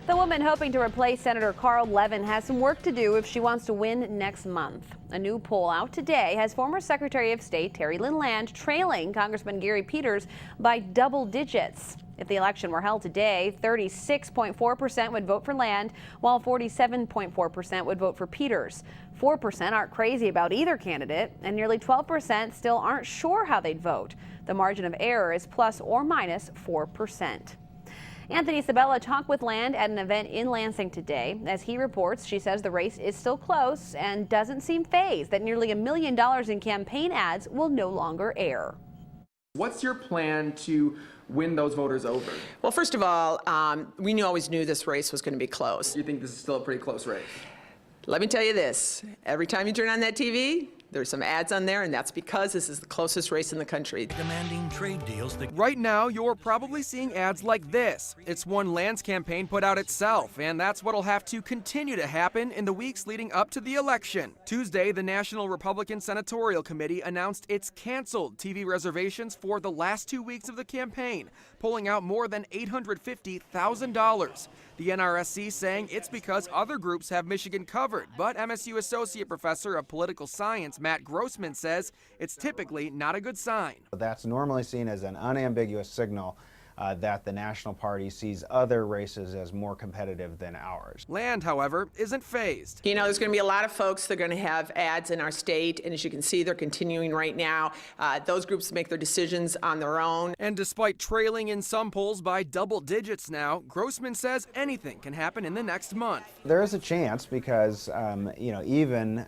The woman hoping to replace Senator Carl Levin has some work to do if she wants to win next month. A new poll out today has former Secretary of State Terri Lynn Land trailing Congressman Gary Peters by double digits. If the election were held today, 36.4% would vote for Land, while 47.4% would vote for Peters. 4% aren't crazy about either candidate, and nearly 12% still aren't sure how they'd vote. The margin of error is plus or minus 4%. Anthony Sabella talked with Land at an event in Lansing today. As he reports, she says the race is still close and doesn't seem fazed that nearly $1 million in campaign ads will no longer air. What's your plan to win those voters over? Well, first of all, we always knew this race was going to be close. You think this is still a pretty close race? Let me tell you this, every time you turn on that TV, there's some ads on there, and that's because this is the closest race in the country. Demanding trade deals. Right now, you're probably seeing ads like this. It's one Land's campaign put out itself, and that's what'll have to continue to happen in the weeks leading up to the election. Tuesday, the National Republican Senatorial Committee announced it's canceled TV reservations for the last 2 weeks of the campaign, pulling out more than $850,000. The NRSC saying it's because other groups have Michigan covered, but MSU Associate Professor of Political Science Matt Grossman says it's typically not a good sign. That's normally seen as an unambiguous signal that the national party sees other races as more competitive than ours. Land, however, isn't fazed. You know, there's going to be a lot of folks that are going to have ads in our state, and as you can see, they're continuing right now. Those groups make their decisions on their own. And despite trailing in some polls by double digits now, Grossman says anything can happen in the next month. There is a chance because, even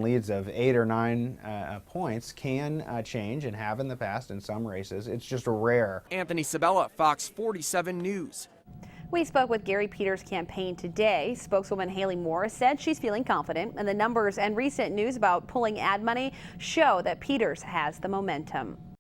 leads of 8 or 9 points can change and have in the past in some races. It's just rare. Anthony Sabella, Fox 47 News. We spoke with Gary Peters' campaign today. Spokeswoman Haley Morris said she's feeling confident, and the numbers and recent news about pulling ad money show that Peters has the momentum.